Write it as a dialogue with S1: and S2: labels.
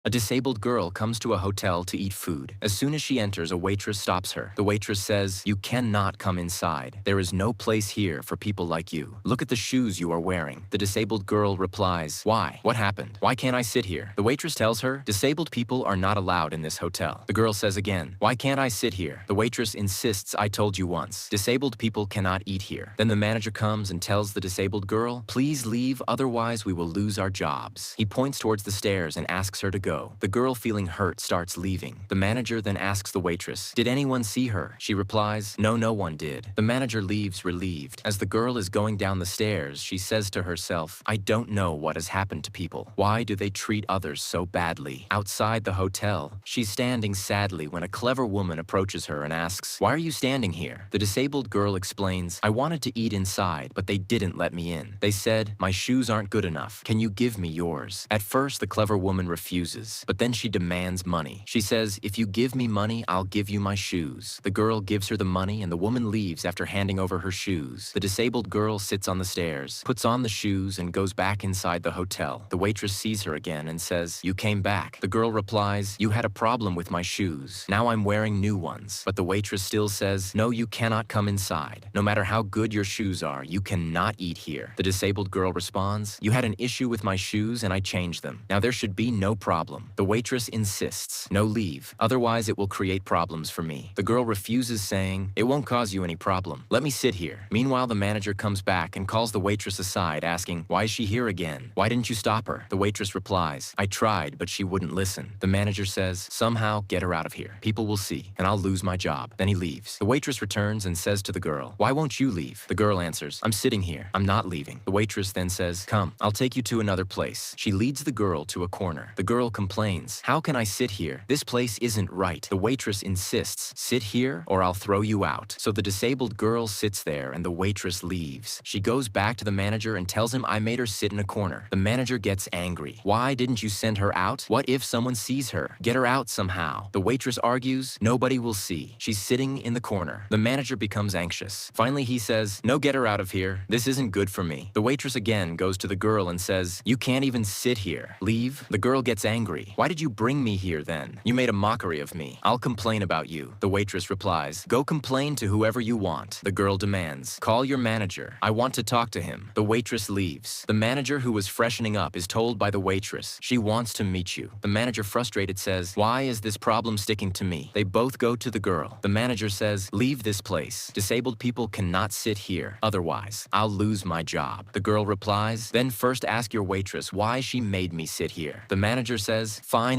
S1: A disabled girl comes to a hotel to eat food. As soon as she enters, a waitress stops her. The waitress says, "You cannot come inside. There is no place here for people like you. Look at the shoes you are wearing." The disabled girl replies, "Why? What happened? Why can't I sit here?" The waitress tells her, "Disabled people are not allowed in this hotel." The girl says again, "Why can't I sit here?" The waitress insists, "I told you once. Disabled people cannot eat here." Then the manager comes and tells the disabled girl, "Please leave, otherwise we will lose our jobs." He points towards the stairs and asks her to go. The girl, feeling hurt, starts leaving. The manager then asks the waitress, "Did anyone see her?" She replies, "No, no one did." The manager leaves relieved. As the girl is going down the stairs, she says to herself, "I don't know what has happened to people. Why do they treat others so badly?" Outside the hotel, she's standing sadly when a clever woman approaches her and asks, "Why are you standing here?" The disabled girl explains, "I wanted to eat inside, but they didn't let me in. They said, 'My shoes aren't good enough. Can you give me yours?'" At first, the clever woman refuses, but then she demands money. She says, "If you give me money, I'll give you my shoes." The girl gives her the money and the woman leaves after handing over her shoes. The disabled girl sits on the stairs, puts on the shoes, and goes back inside the hotel. The waitress sees her again and says, "You came back." The girl replies, "You had a problem with my shoes. Now I'm wearing new ones." But the waitress still says, "No, you cannot come inside. No matter how good your shoes are, you cannot eat here." The disabled girl responds, "You had an issue with my shoes and I changed them. Now there should be no problem." The waitress insists, "No, leave. Otherwise it will create problems for me." The girl refuses, saying, "It won't cause you any problem. Let me sit here." Meanwhile, the manager comes back and calls the waitress aside, asking, "Why is she here again? Why didn't you stop her?" The waitress replies, "I tried, but she wouldn't listen." The manager says, "Somehow get her out of here. People will see, and I'll lose my job." Then he leaves. The waitress returns and says to the girl, "Why won't you leave?" The girl answers, "I'm sitting here. I'm not leaving." The waitress then says, "Come, I'll take you to another place." She leads the girl to a corner. The girl complains, "How can I sit here? This place isn't right." The waitress insists, "Sit here or I'll throw you out." So the disabled girl sits there and the waitress leaves. She goes back to the manager and tells him, "I made her sit in a corner." The manager gets angry. "Why didn't you send her out? What if someone sees her? Get her out somehow." The waitress argues, "Nobody will see. She's sitting in the corner." The manager becomes anxious. Finally, he says, "No, get her out of here. This isn't good for me." The waitress again goes to the girl and says, "You can't even sit here. Leave." The girl gets angry. "Why did you bring me here then? You made a mockery of me. I'll complain about you." The waitress replies, "Go complain to whoever you want." The girl demands, "Call your manager. I want to talk to him." The waitress leaves. The manager, who was freshening up, is told by the waitress, "She wants to meet you." The manager, frustrated, says, "Why is this problem sticking to me?" They both go to the girl. The manager says, "Leave this place. Disabled people cannot sit here. Otherwise, I'll lose my job." The girl replies, "Then first ask your waitress why she made me sit here." The manager says, "Fine."